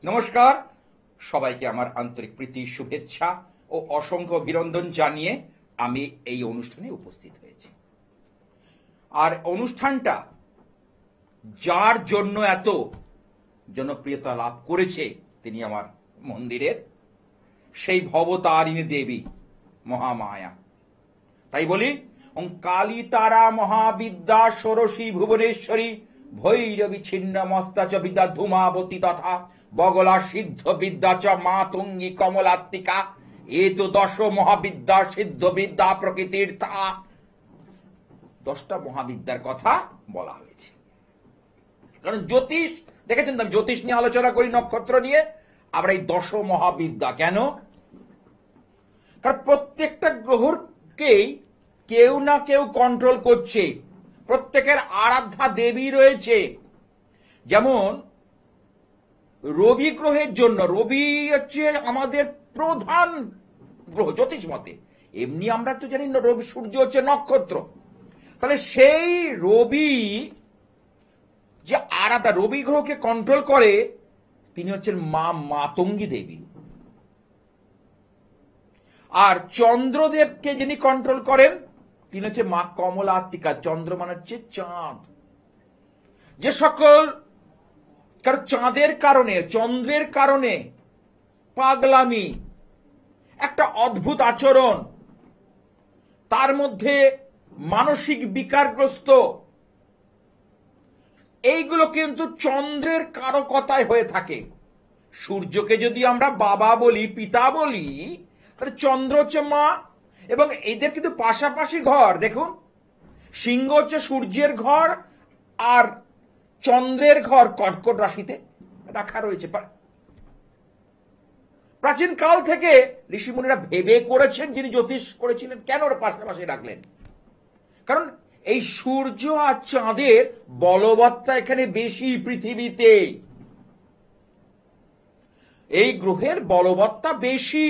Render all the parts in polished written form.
নমস্কার, সবাইকে আমার আন্তরিক প্রীতি, শুভেচ্ছা ও অসংখ্য অভিনন্দন জানিয়ে আমি এই অনুষ্ঠানে উপস্থিত হয়েছি। আর অনুষ্ঠানটা যার জন্য এত জনপ্রিয়তা লাভ করেছে তিনি আমার মন্দিরের সেই ভবতারিণী দেবী মহামায়া। তাই বলি, কালী তারা মহাবিদ্যা ষোড়শী ভুবনেশ্বরী ভৈরবী ছিন্ন মস্তা চ বিদ্যা ধূমাবতী তথা বগলা সিদ্ধ বিদ্যা চ মাতঙ্গী কমলাত্মিকা এ তো দশ মহাবিদ্যা সিদ্ধ বিদ্যা প্রকৃতির তা। 10টা মহাবিদ্যার কথা বলা হয়েছে। কারণ জ্যোতিষ দেখেছেন, জ্যোতিষ নিয়ে আলোচনা করি, নক্ষত্র নিয়ে। আমরা এই 10 মহাবিদ্যা কেন? কারণ প্রত্যেকটা গ্রহকেই কেউ না কেউ কন্ট্রোল করছে, প্রত্যেকের আরাধ্যা দেবী রয়েছে। যেমন রবি গ্রহের জন্য, রবি হচ্ছে আমাদের প্রধান গ্রহ জ্যোতিষ মতে। এমনি আমরা তো জানি রবি, সূর্য হচ্ছে নক্ষত্র। তাহলে সেই রবি যে আরাধ্যা, রবি গ্রহকে কন্ট্রোল করে, তিনি হচ্ছেন মা মাতঙ্গী দেবী। আর চন্দ্রদেবকে যিনি কন্ট্রোল করেন তিনি হচ্ছে মা কমলাত্মিকা। চন্দ্র মানে হচ্ছে চাঁদ। যে সকল কারণ চাঁদের কারণে, চন্দ্রের কারণে পাগলামি, একটা অদ্ভুত আচরণ, তার মধ্যে মানসিক বিকারগ্রস্ত, এইগুলো কিন্তু চন্দ্রের কারকতায় হয়ে থাকে। সূর্যকে যদি আমরা বাবা বলি, পিতা বলি, তাহলে চন্দ্র হচ্ছে মা। এবং এদের কিন্তু পাশাপাশি ঘর। দেখুন, সিংহ হচ্ছে সূর্যের ঘর আর চন্দ্রের ঘর কর্কট রাশিতে রাখা রয়েছে। প্রাচীন কাল থেকে ঋষিমুনিরা ভেবে করেছেন, যিনি জ্যোতিষ করেছিলেন, কেন ওরা পাশাপাশি রাখলেন? কারণ এই সূর্য আর চাঁদের বলবত্তা এখানে বেশি পৃথিবীতে, এই গ্রহের বলবত্তা বেশি।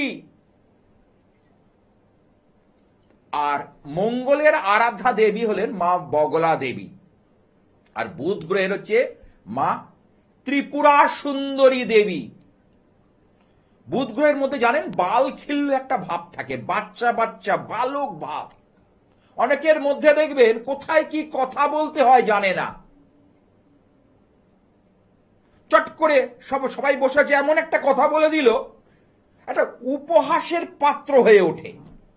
আর মঙ্গলের আরাধ্যা দেবী হলেন মা বগলা দেবী। আর বুধ গ্রহের হচ্ছে মা ত্রিপুরা সুন্দরী দেবী। বুধ গ্রহের মধ্যে জানেন বালখিল্য একটা ভাব থাকে, বাচ্চা বাচ্চা বালক ভাব। অনেকের মধ্যে দেখবেন কোথায় কি কথা বলতে হয় জানে না, চট করে সবাই বসে আছে এমন একটা কথা বলে দিল, একটা উপহাসের পাত্র হয়ে ওঠে।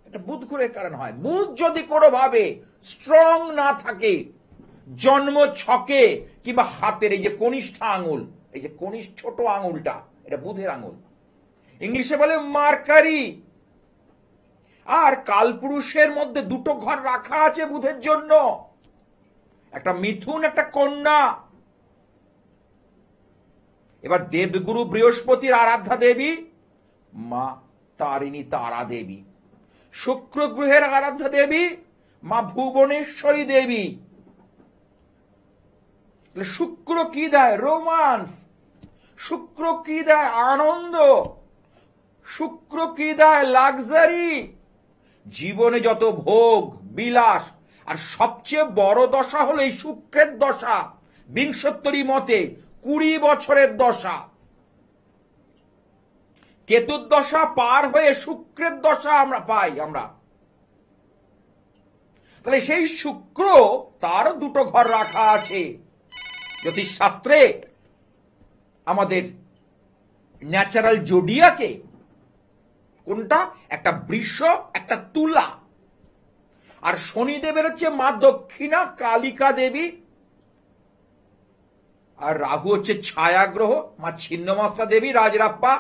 এটা বুধ গ্রহের কারণ হয়। বুধ যদি কোনোভাবে স্ট্রং না থাকে, জন্ম ছকে কিংবা হাতের এই যে কনিষ্ঠ আঙুল, এই যে কনিষ্ঠ ছোট আঙুলটা, এটা বুধের আঙুল, ইংলিশে বলে মার্কারি। আর কালপুরুষের মধ্যে 2টো ঘর রাখা আছে বুধের জন্য, একটা মিথুন, একটা কন্যা। এবার দেবগুরু বৃহস্পতির আরাধ্যা দেবী মা তারিণী তারা দেবী। শুক্র গ্রহের আরাধ্যা দেবী মা ভুবনেশ্বরী দেবী। শুক্র কি দেয়? রোমান্স। শুক্র কি দেয়? আনন্দ। শুক্র কি দেয়? লাক্সারি। জীবনে যত ভোগ বিলাস, আর সবচেয়ে বড় দশা হলো এই শুক্রের দশা। বিংশোত্তরী মতে 20 বছরের দশা। কেতুর দশা পার হয়ে শুক্রের দশা আমরা পাই। তাহলে সেই শুক্র, তার 2টো ঘর রাখা আছে জ্যোতিষ শাস্ত্রে। আমাদের ন্যাচারাল জোডিয়াকে কোনটা? একটা বৃষ, একটা তুলা। আর শনিদেবের হচ্ছে মা দক্ষিণা কালিকা দেবী। আর রাহু হচ্ছে ছায়া গ্রহ, মা ছিন্নমস্তা দেবী রাজরাপ্পা।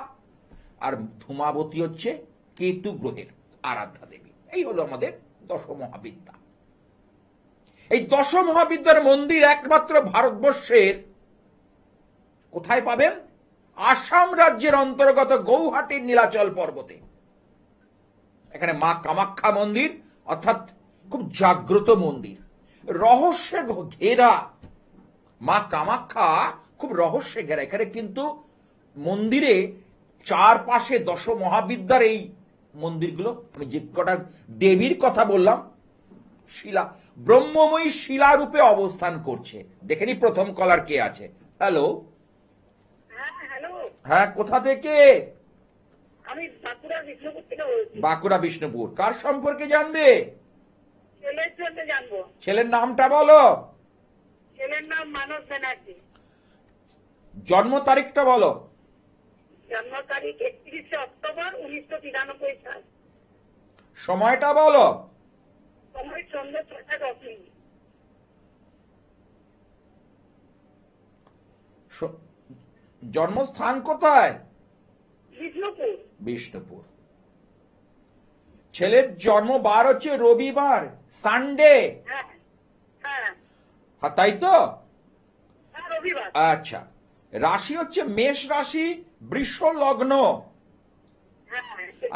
আর ধূমাবতী হচ্ছে কেতু গ্রহের আরাধ্যা দেবী। এই হলো আমাদের 10 মহাবিদ্যা। এই 10 মহাবিদ্যার মন্দির একমাত্র ভারতবর্ষের কোথায় পাবেন? আসাম রাজ্যের অন্তর্গত গৌহাটির নীলাচল পর্বতে। এখানে মা কামাখ্যা মন্দির, অর্থাৎ খুব জাগ্রত মন্দির, রহস্যে ঘেরা। মা কামাখ্যা খুব রহস্যে ঘেরা। এখানে কিন্তু মন্দিরে চারপাশে 10 মহাবিদ্যার এই মন্দিরগুলো, আমি যে কটা দেবীর কথা বললাম, শিলা, ব্রহ্মময়ী শিলা রূপে অবস্থান করছে। দেখেনি প্রথম কলার কে আছে? হ্যালো, হ্যাঁ, কোথা থেকে? আমি বাঁকুড়া বিষ্ণুপুর থেকে বলছি। বাঁকুড়া বিষ্ণুপুর। কার সম্পর্কে জানবে? ছেলের জন্য জানবো। ছেলের নামটা বলো। ছেলের নাম মানস ব্যানার্জি। জন্ম তারিখটা বলো। জন্ম তারিখ 31শে অক্টোবর 1993 সাল। সময়টা বলো। সময় সন্ধ্যে 6টা 10 মিনিট। জন্মস্থান কোথায়? বিষ্ণুপুর। বিষ্ণুপুর। ছেলের জন্মবার হচ্ছে রবিবার, সানডে। হ্যাঁ হ্যাঁ হ্যাঁ, তাই তো? হ্যাঁ, রবিবার। আচ্ছা, রাশি হচ্ছে মেষ রাশি, বৃষ লগ্ন। হ্যাঁ,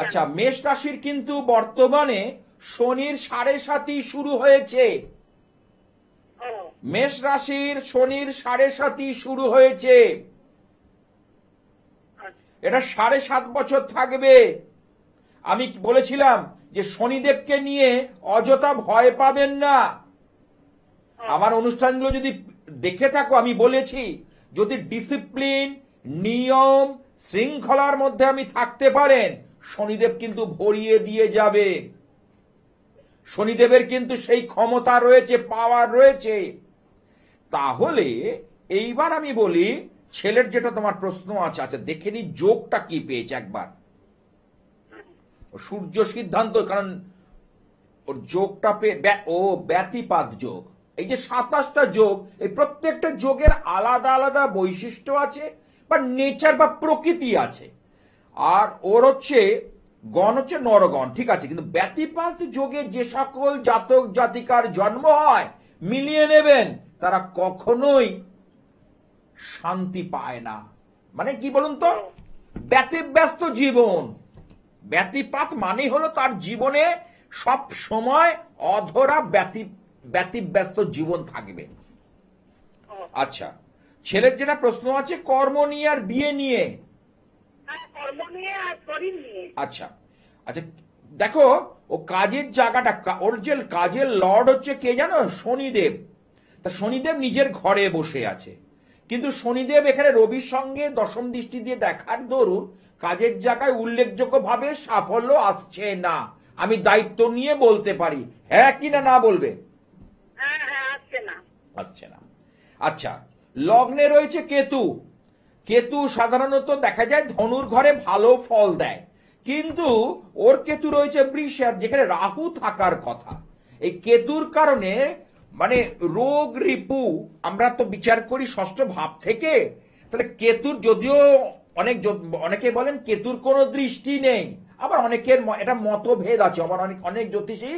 আচ্ছা, মেষ রাশির কিন্তু বর্তমানে শনির 7.5 শুরু হয়েছে। ও, মেষ রাশির শনির 7.5 শুরু হয়েছে। আচ্ছা। এটা 7.5 বছর থাকবে। আমি বলেছিলাম যে শনিদেবকে নিয়ে অযথা ভয় পাবেন না। আমার অনুষ্ঠানগুলো যদি দেখে থাকো, আমি বলেছি যদি ডিসিপ্লিন, নিয়ম, শৃঙ্খলার মধ্যে আমি থাকতে পারেন, শনিদেব কিন্তু ভরিয়ে দিয়ে যাবে। শনিদেবের কিন্তু সেই ক্ষমতা রয়েছে, পাওয়ার রয়েছে। তাহলে এইবার আমি বলি, ছেলের যেটা তোমার প্রশ্ন আছে, আচ্ছা দেখে নি যোগটা কি পেয়েছে একবার। সূর্য সিদ্ধান্ত, কারণ ওর যোগটা ও ব্যতিপাত যোগ। এই যে 27টা যোগ, এই প্রত্যেকটা যোগের আলাদা আলাদা বৈশিষ্ট্য আছে বা নেচার বা প্রকৃতি আছে। আর ওর হচ্ছে গণ হচ্ছে নরগণ, ঠিক আছে, কিন্তু ব্যতিপাত যোগে যে সকল জাতক জাতিকার জন্ম হয়, মিলিয়ে নেবেন, তারা কখনোই শান্তি পায় না। মানে কি বলুন তো, ব্যতিব্যস্ত জীবন। ব্যতিপাত মানে হলো তার জীবনে সব সময় অধরা ব্যতিব্যস্ত জীবন থাকবে। আচ্ছা, ছেলের যেটা প্রশ্ন আছে কর্ম নিয়ে আর বিয়ে নিয়ে। হ্যাঁ, কর্ম নিয়ে আর শরীর নিয়ে। আচ্ছা আচ্ছা, দেখো ও কাজের জায়গাটা, ওর যে কাজের লর্ড হচ্ছে কে জানো? শনিদেব। তা শনিদেব নিজের ঘরে বসে আছে, কিন্তু শনিদেব এখানে রবির সঙ্গে দশম দৃষ্টি দিয়ে দেখার দরুন কাজের জায়গায় উল্লেখযোগ্যভাবে সাফল্য আসছে না। আমি দায়িত্ব নিয়ে বলতে পারি, হ্যাঁ কি না, না বলবে? হ্যাঁ হ্যাঁ, আসছে না। আসছে না। আচ্ছা, লগ্নে রয়েছে কেতু। কেতু সাধারণত দেখা যায় ধনুর ঘরে ভালো ফল দেয়, কিন্তু ওর কেতু রয়েছে বৃষে, যেখানে রাহু থাকার কথা। এই কেতুর কারণে মানে রোগ রিপু আমরা তো বিচার করি ষষ্ঠ ভাব থেকে। তাহলে কেতুর, যদিও অনেকে বলেন কেতুর কোনো দৃষ্টি নেই, আবার অনেকের এটা মতভেদ আছে, আবার অনেক জ্যোতিষী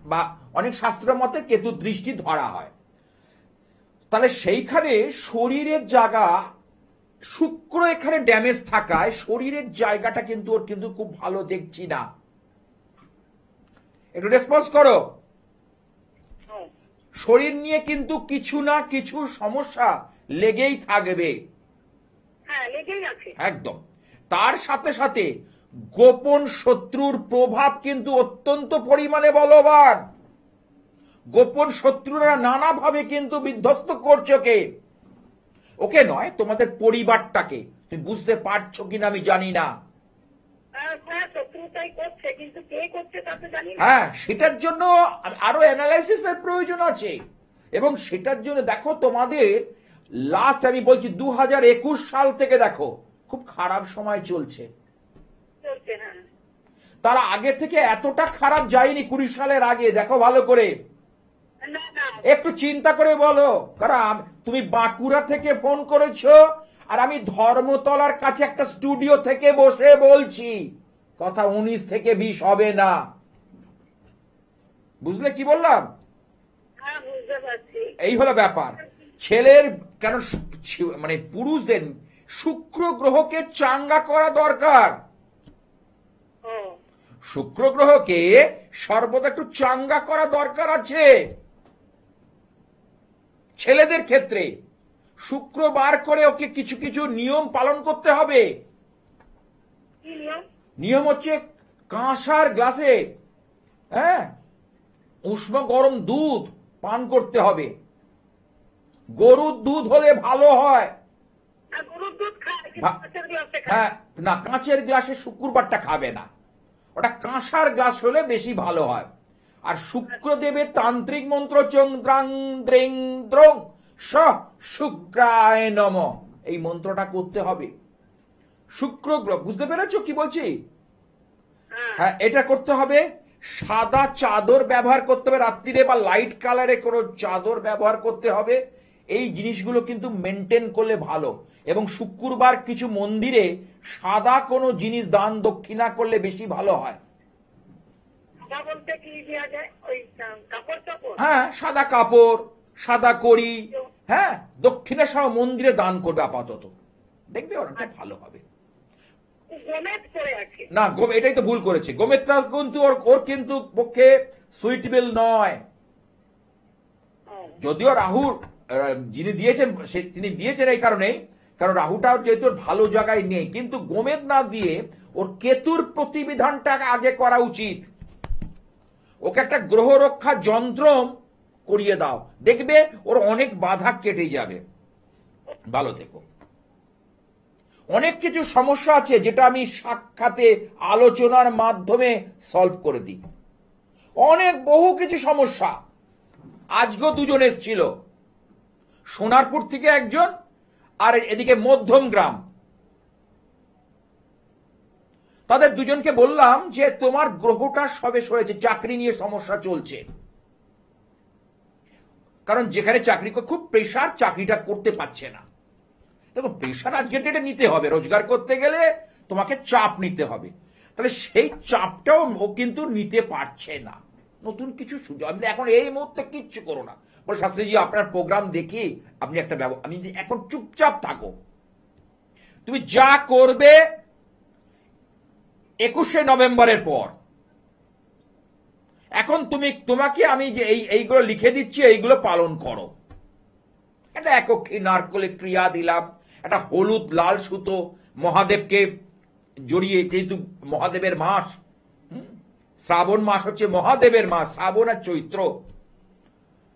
বা অনেক শাস্ত্রের মতে কেতুর দৃষ্টি ধরা হয়। তাহলে সেইখানে শরীরের জায়গা, শুক্র এখানে ড্যামেজ থাকায় শরীরের জায়গাটা কিন্তু ওর কিন্তু খুব ভালো দেখছি না। একটু রেসপন্স করো। শরীর নিয়ে কিন্তু কিছু না কিছু সমস্যা লেগেই থাকবে। হ্যাঁ, লেগেই আছে। একদম। তার সাথে সাথে গোপন শত্রুর প্রভাব কিন্তু অত্যন্ত পরিমাণে বলবান। গোপন শত্রুরা নানাভাবে কিন্তু বিধ্বস্ত করছে ওকে নয়, তোমাদের পরিবারটাকে। তুমি বুঝতে পারছো কিনা আমি জানি না। হ্যাঁ, শত্রুতাই করছে, কিন্তু কে করছে তা তো জানি না। হ্যাঁ, সেটার জন্য আরো অ্যানালাইসিসের প্রয়োজন আছে, এবং সেটার জন্য দেখো তোমাদের লাস্ট আমি বলছি 2021 সাল থেকে দেখো খুব খারাপ সময় চলছে। হ্যাঁ, তার আগে থেকে এতটা খারাপ যায়নি 20 সালের আগে, দেখো ভালো করে, না না, একটু চিন্তা করে বলো। কারণ তুমি বাঁকুড়া থেকে ফোন করেছো, আর আমি ধর্মতলার কাছে একটা স্টুডিও থেকে বসে বলছি, কথা 19 থেকে 20 হবে না। বুঝলে কি বললাম? হ্যাঁ, বুঝতে পারছি। এই হলো ব্যাপার। ছেলের কেন মানে পুরুষদের শুক্র গ্রহকে চাঙ্গা করা দরকার। ও, শুক্র গ্রহকে সর্বদা একটু চাঙ্গা করা দরকার আছে। ছেলেদের ক্ষেত্রে শুক্রবার করে ওকে কিছু কিছু নিয়ম পালন করতে হবে। কি নিয়ম? নিয়ম হচ্ছে কাঁসার গ্লাসে হ্যাঁ উষ্ণ গরম দুধ পান করতে হবে। গরুর দুধ হলে ভালো হয়। আর গরুর দুধ খায় কিন্তু ভা- কাঁচের গ্লাসে খায়। হ্যাঁ, না, কাঁচের গ্লাসে শুক্রবারটা খাবে না, ওটা কাঁসার গ্লাস হলে বেশি ভালো হয়। আর শুক্রদেবের তান্ত্রিক মন্ত্র চন্দ্রাং দ্রেং দ্রং স শুক্রায় নম, এই মন্ত্রটা করতে হবে। শুক্র গ্রহ, বুঝতে পেরেছো কি বলছি? হ্যাঁ হ্যাঁ, এটা করতে হবে। সাদা চাদর ব্যবহার করতে হবে রাত্রিরে, বা লাইট কালারে কোনো চাদর ব্যবহার করতে হবে। এই জিনিসগুলো কিন্তু মেনটেন করলে ভালো। এবং শুক্রবার কিছু মন্দিরে সাদা কোনো জিনিস দান দক্ষিণা করলে বেশি ভালো হয়। সাদা বলতে কি দেওয়া যায়? ওই কাপড় চাপড়? হ্যাঁ, সাদা কাপড়, সাদা কড়ি, হ্যাঁ, দক্ষিণা সহ মন্দিরে দান করবে আপাতত, দেখবে অনেকটা ভালো হবে। গোমেদ করে আছে। না, এটাই তো ভুল করেছে। গোমেত্রা কিন্তু ওর কিন্তু পক্ষে সুইটেবল নয়। ও, যদিও রাহুর যিনি দিয়েছেন তিনি দিয়েছেন এই কারণেই, কারণ রাহুটাও যেহেতু ওর ভালো জায়গায় নেই, কিন্তু গোমেদ না দিয়ে ওর কেতুর প্রতিবিধানটা আগে করা উচিত। ওকে একটা গ্রহ রক্ষা যন্ত্র করিয়ে দাও, দেখবে ওর অনেক বাধা কেটে যাবে। ভালো থেকো। অনেক কিছু সমস্যা আছে যেটা আমি সাক্ষাতে আলোচনার মাধ্যমে সলভ করে দিই। অনেক বহু কিছু সমস্যা। আজকেও দুজন এসেছিল, সোনারপুর থেকে একজন, আর এদিকে মধ্যম গ্রাম। তাদের দুজনকে বললাম যে তোমার গ্রহটা সবে সরেছে, চাকরি নিয়ে সমস্যা চলছে। কারণ যেখানে চাকরি খুব প্রেশার, চাকরিটা করতে পারছে না। দেখো, প্রেশার আজকের ডেটে নিতে হবে, রোজগার করতে গেলে তোমাকে চাপ নিতে হবে। তাহলে সেই চাপটাও ও কিন্তু নিতে পারছে না। নতুন কিছু সুযোগ, আপনি এখন এই মুহূর্তে কিচ্ছু করো না। বলে শাস্ত্রীজি আপনার প্রোগ্রাম দেখি আপনি একটা আমি এখন চুপচাপ থাকো, তুমি যা করবে 21শে নভেম্বরের পর। এখন তোমাকে আমি যে এইগুলো লিখে দিচ্ছি, এইগুলো পালন করো। একটা একক্ষী নারকলে ক্রিয়া দিলাম, একটা হলুদ লাল সুতো মহাদেবকে জড়িয়ে, যেহেতু মহাদেবের মাস, শ্রাবণ মাস হচ্ছে মহাদেবের মাস, শ্রাবণ আর চৈত্র,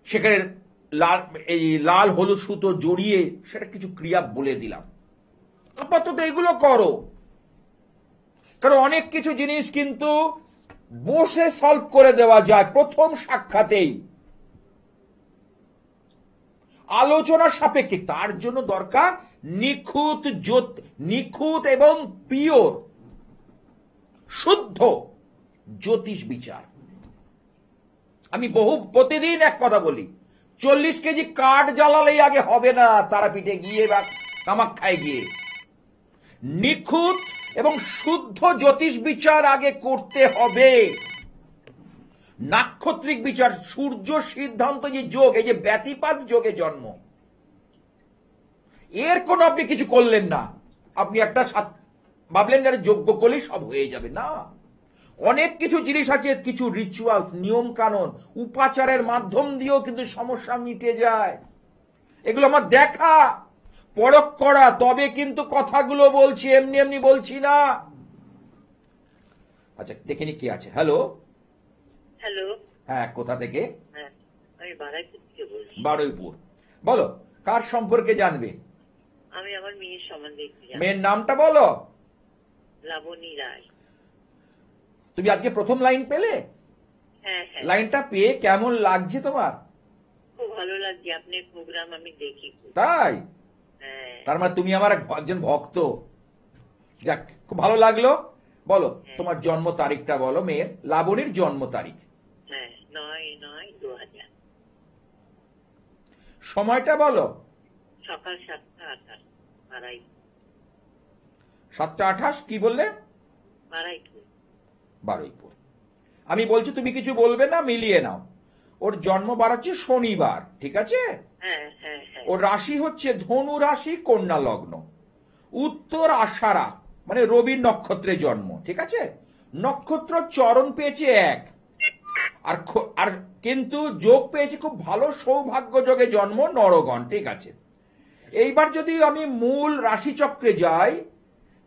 সেখানে এই লাল হলুদ সুতো জড়িয়ে সেটা কিছু ক্রিয়া বলে দিলাম। আপাতত এগুলো করো, কারণ অনেক কিছু জিনিস কিন্তু বসে সলভ করে দেওয়া যায় প্রথম সাক্ষাতেই, আলোচনার সাপেক্ষে। তার জন্য দরকার নিখুঁত এবং পিওর শুদ্ধ জ্যোতিষ বিচার। আমি প্রতিদিন এক কথা বলি, 40 কেজি কাঠ জ্বালালেই আগে হবে না তারাপীঠে গিয়ে বা কামাখ্যায় গিয়ে। নিখুঁত এবং শুদ্ধ জ্যোতিষ বিচার আগে করতে হবে। নাক্ষত্রিক বিচার, সূর্য সিদ্ধান্ত যে যোগ, এই যে ব্যতিপাত যোগে জন্ম, এর কোনো আপনি কিছু করলেন না, আপনি একটা ভাবলেন যে যোগ্য করলেই সব হয়ে যাবে না। অনেক কিছু জিনিস আছে, কিছু রিচুয়ালস, নিয়ম কানুন, উপাচারের মাধ্যম দিয়েও কিন্তু সমস্যা মিটে যায়। এগুলো আমার দেখা, পরখ করা, তবে কিন্তু কথাগুলো বলছি, এমনি এমনি বলছি না। আচ্ছা, দেখে নি কি আছে। হ্যালো, হ্যালো, হ্যাঁ, কোথা থেকে? হ্যাঁ আমি বারাইপুর থেকে বলছি। বারুইপুর। বলো, কার সম্পর্কে জানবে? আমি আমার মেয়ের সম্বন্ধে একটু জানতে- মেয়ের নামটা বলো। লাবণী রায়। তুমি আজকে প্রথম লাইন পেলে? হ্যাঁ হ্যাঁ, লাইনটা পেয়ে কেমন লাগছে তোমার? খুব ভালো লাগছে, আপনার প্রোগ্রাম আমি দেখি খুব। তাই? হ্যাঁ তার মানে তুমি আমার একজন ভক্ত। যাক, খুব ভালো লাগলো। বলো তোমার জন্ম তারিখটা বলো, মেয়ের লাবণীর জন্ম তারিখ। হ্যাঁ, 9/9/2000, সময়টা বলো। সকাল 7:28, বারাইপুর। 7:28 কি বললে? বারাইপুর। বারুইপুর। আমি বলছি তুমি কিছু বলবে না, মিলিয়ে নাও। ওর জন্মবার হচ্ছে শনিবার, ঠিক আছে? হ্যাঁ হ্যাঁ হ্যাঁ, ওর রাশি হচ্ছে ধনু রাশি, কন্যা লগ্ন, উত্তর আষাঢ়া, মানে রবির নক্ষত্রে জন্ম, ঠিক আছে? নক্ষত্র চরণ পেয়েছে 1, আর কিন্তু যোগ পেয়েছে খুব ভালো, সৌভাগ্য যোগে জন্ম, নরগণ, ঠিক আছে? এইবার যদি আমি মূল রাশিচক্রে যাই,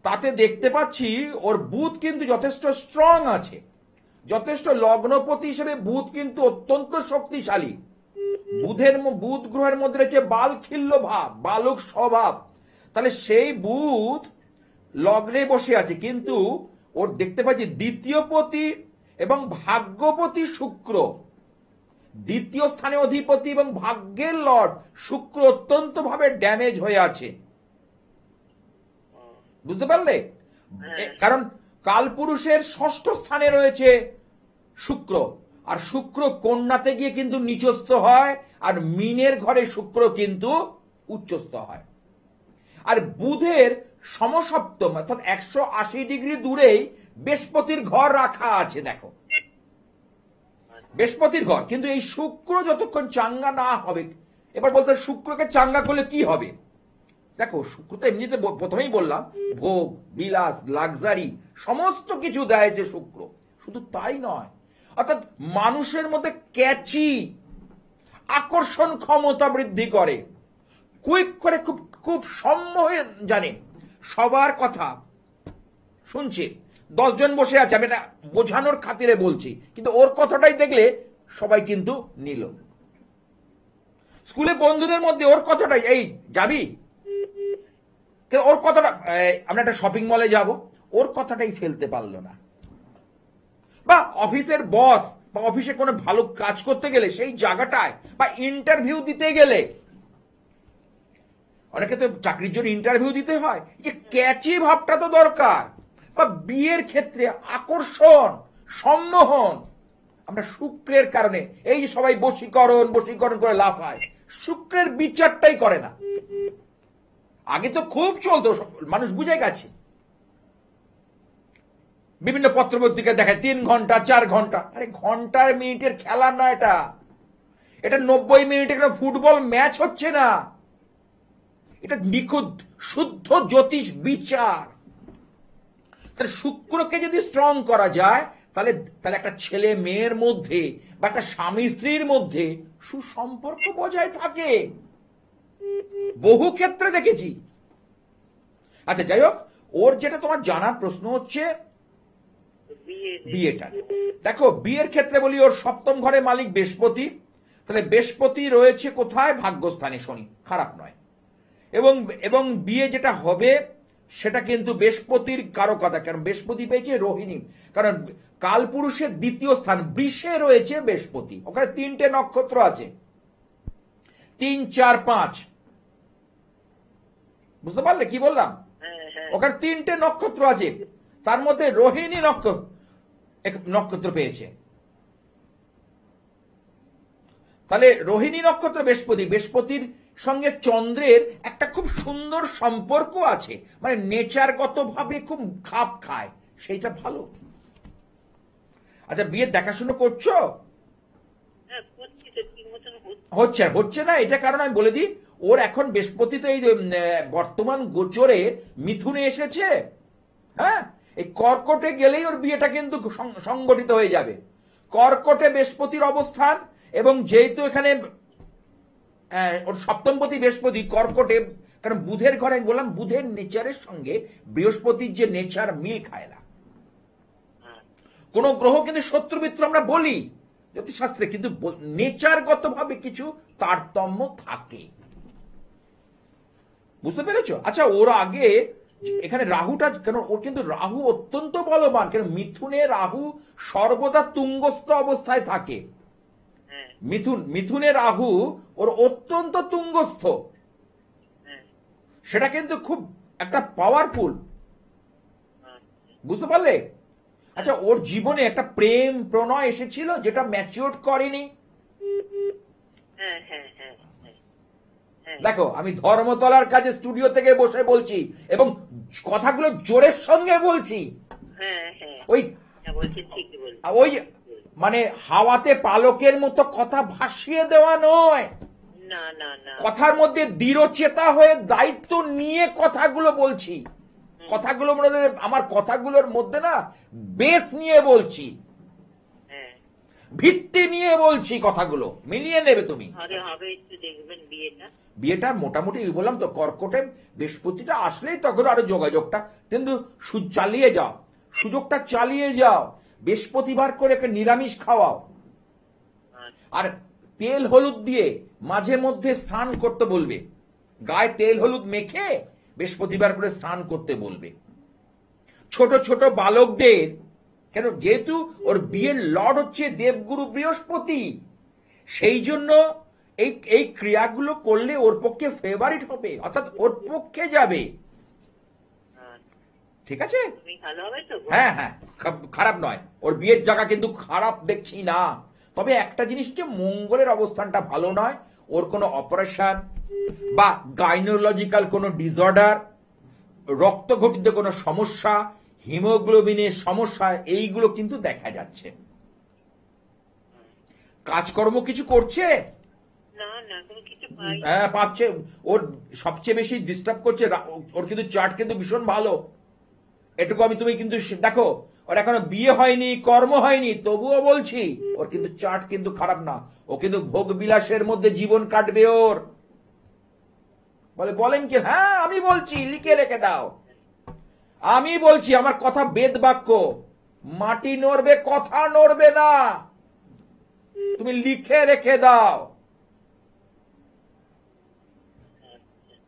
তাতে দেখতে পাচ্ছি ওর বুধ কিন্তু যথেষ্ট স্ট্রং আছে, যথেষ্ট লগ্নপতি হিসেবে বুধ কিন্তু অত্যন্ত শক্তিশালী। বুধ গ্রহের মধ্যে রয়েছে বালখিল্য ভাব, বালক স্বভাব, তাহলে সেই বুধ লগ্নে বসে আছে, কিন্তু ওর দেখতে পাচ্ছি দ্বিতীয় পতি এবং ভাগ্যপতি শুক্র, দ্বিতীয় স্থানে অধিপতি এবং ভাগ্যের লর্ড শুক্র অত্যন্ত ভাবে ড্যামেজ হয়ে আছে। বুঝতে পারলে? কারণ কালপুরুষের ষষ্ঠ স্থানে রয়েছে শুক্র, আর শুক্র কন্যাতে গিয়ে কিন্তু নিচস্থ হয়, আর মিনের ঘরে শুক্র কিন্তু উচ্চস্থ হয়। আর বুধের সমসপ্তম অর্থাৎ 180 ডিগ্রি দূরেই বৃহস্পতির ঘর রাখা আছে। দেখো বৃহস্পতির ঘর, কিন্তু এই শুক্র যতক্ষণ চাঙ্গা না হবে, এবার বলতে শুক্রকে চাঙ্গা করলে কি হবে? দেখো শুক্র তো এমনিতে প্রথমেই বললাম ভোগ বিলাস লাক্সারি সমস্ত কিছু দেয় যে শুক্র, শুধু তাই নয়, অর্থাৎ মানুষের মধ্যে ক্যাচি আকর্ষণ ক্ষমতা বৃদ্ধি করে, কুইক করে খুব খুব সম্য হয়ে জানে, সবার কথা শুনছে। 10 জন বসে আছে, আমি এটা বোঝানোর খাতিরে বলছি, কিন্তু ওর কথাটাই দেখলে সবাই কিন্তু নিল। স্কুলে বন্ধুদের মধ্যে ওর কথাটাই, এই যাবি, ওর কথাটা, আমরা একটা শপিং মলে যাব, ওর কথাটাই ফেলতে পারলো না। বা অফিসের বস বা অফিসে কোনো ভালো কাজ করতে গেলে সেই জায়গাটায়, বা ইন্টারভিউ দিতে গেলে, অনেকে তো চাকরির জন্য ইন্টারভিউ দিতে হয়, যে ক্যাচি ভাবটা তো দরকার। বা বিয়ের ক্ষেত্রে আকর্ষণ সম্মোহন, আমরা শুক্রের কারণে এই যে সবাই বশীকরণ বশীকরণ করে লাফায়, শুক্রের বিচারটাই করে না। আগে তো খুব চলতো, মানুষ বুঝে গেছে, বিভিন্ন পত্রপত্রিকা দেখায় 3 ঘন্টা 4 ঘন্টা, আরে ঘন্টার মিনিটের খেলা না এটা, এটা 90 মিনিটে একটা ফুটবল ম্যাচ হচ্ছে না, এটা নিখুঁত শুদ্ধ জ্যোতিষ বিচার। তাহলে শুক্রকে যদি স্ট্রং করা যায়, তাহলে তাহলে একটা ছেলে মেয়ের মধ্যে বা একটা স্বামী স্ত্রীর মধ্যে সুসম্পর্ক বজায় থাকে, বহু ক্ষেত্রে দেখেছি। আচ্ছা যাই হোক, ওর যেটা তোমার জানার প্রশ্ন হচ্ছে বিয়েটা। দেখো বিয়ের ক্ষেত্রে বলি, ওর সপ্তম ঘরে মালিক বৃহস্পতি, তাহলে বৃহস্পতি রয়েছে কোথায়? ভাগ্যস্থানে শনি, খারাপ নয়। এবং এবং বিয়ে যেটা হবে সেটা কিন্তু বৃহস্পতির কারকতা, কারণ বৃহস্পতি পেয়েছে রোহিণী, কারণ কালপুরুষের দ্বিতীয় স্থান বৃষে রয়েছে বৃহস্পতি, ওখানে 3টে নক্ষত্র আছে, 3, 4, 5, বুঝতে পারলে কি বললাম? ওখানে 3টে নক্ষত্র আছে, তার মধ্যে রোহিণী নক্ষত্র পেয়েছে। তাহলে রোহিণী নক্ষত্র বৃহস্পতি, বৃহস্পতির সঙ্গে চন্দ্রের একটা খুব সুন্দর সম্পর্ক আছে, মানে নেচারগত ভাবে খুব খাপ খায়, সেইটা ভালো। আচ্ছা বিয়ের দেখাশুনো করছো? হচ্ছে হচ্ছে না, এটা কারণ আমি বলে দিই, ওর এখন বৃহস্পতি তো এই বর্তমান গোচরে মিথুনে এসেছে, হ্যাঁ, এই কর্কটে গেলেই ওর বিয়েটা কিন্তু সংগঠিত হয়ে যাবে। কর্কটে বৃহস্পতির অবস্থান, এবং যেহেতু এখানে ওর সপ্তমপতি বৃহস্পতি কর্কটে, কারণ বুধের ঘরে আমি বললাম বুধের নেচারের সঙ্গে বৃহস্পতির যে নেচার মিল খায় না। কোন গ্রহ কিন্তু শত্রু মিত্র আমরা বলি জ্যোতিষশাস্ত্রে, কিন্তু নেচারগত ভাবে কিছু তারতম্য থাকে, বুঝতে পেরেছো? আচ্ছা ওর আগে এখানে রাহুটা, কেন ওর কিন্তু রাহু অত্যন্ত বলবান, কেন মিথুনে রাহু সর্বদা তুঙ্গস্থ অবস্থায় থাকে, মিথুনে রাহু ওর অত্যন্ত তুঙ্গস্থ, সেটা কিন্তু খুব একটা পাওয়ারফুল, বুঝতে পারলে? আচ্ছা ওর জীবনে একটা প্রেম প্রণয় এসেছিল যেটা ম্যাচিওর করেনি। দেখো আমি ধর্মতলার কাছে স্টুডিও থেকে বসে বলছি, এবং কথাগুলো জোরের সঙ্গে বলছি, ওই ওই মানে হাওয়াতে পালকের মতো কথা ভাসিয়ে দেওয়া নয়, কথার মধ্যে দৃঢ়চেতা হয়ে দায়িত্ব নিয়ে কথাগুলো বলছি, কথাগুলো আমার কথাগুলোর মধ্যে না বেস নিয়ে বলছি, ভিত্তি নিয়ে বলছি, কথাগুলো মিলিয়ে নেবে তুমি। বিয়েটা মোটামুটি বললাম তো, কর্কটে বৃহস্পতিটা আসলেই তখন আরো যোগাযোগটা, কিন্তু চালিয়ে যাও, সুযোগটা চালিয়ে যাও, বৃহস্পতিবার করে নিরামিষ খাওয়াও, আর তেল হলুদ দিয়ে মাঝে মধ্যে স্নান করতে বলবে, গায়ে তেল হলুদ মেখে বৃহস্পতিবার করে স্নান করতে বলবে। ছোট ছোট বালকদের, কেন, যেহেতু ওর বিয়ের লর্ড হচ্ছে দেবগুরু বৃহস্পতি, সেই জন্য এই এই ক্রিয়াগুলো করলে ওর পক্ষে ফেভারিট হবে, অর্থাৎ ওর পক্ষে যাবে। ঠিক আছে? তুমি ভালো হবে তো? হ্যাঁ হ্যাঁ, খারাপ নয়, ওর বিয়ের জায়গা কিন্তু খারাপ দেখছি না। তবে একটা জিনিস, যে মঙ্গলের অবস্থানটা ভালো নয়, ওর কোনো অপারেশন বা গাইনোলজিক্যাল কোনো ডিসঅর্ডার, রক্তঘটিত কোনো সমস্যা, হিমোগ্লোবিনের সমস্যা, এইগুলো কিন্তু দেখা যাচ্ছে। কাজকর্ম কিছু করছে? না না, তুমি কিছু পাই। হ্যাঁ পাচ্ছে। ওর সবচেয়ে বেশি ডিস্টার্ব করছে, ওর কিন্তু চার্ট কিন্তু ভীষণ ভালো, এটুকু আমি, তুমি কিন্তু দেখো, ওর এখনো বিয়ে হয়নি, কর্ম হয়নি, তবুও বলছি ওর কিন্তু চার্ট কিন্তু খারাপ না। ও কিন্তু ভোগ বিলাসের মধ্যে জীবন কাটবে ওর। বলেন কি? হ্যাঁ আমি বলছি, লিখে রেখে দাও। আমি বলছি, আমার কথা বেদ বাক্য, মাটি নড়বে, কথা নড়বে না, তুমি লিখে রেখে দাও।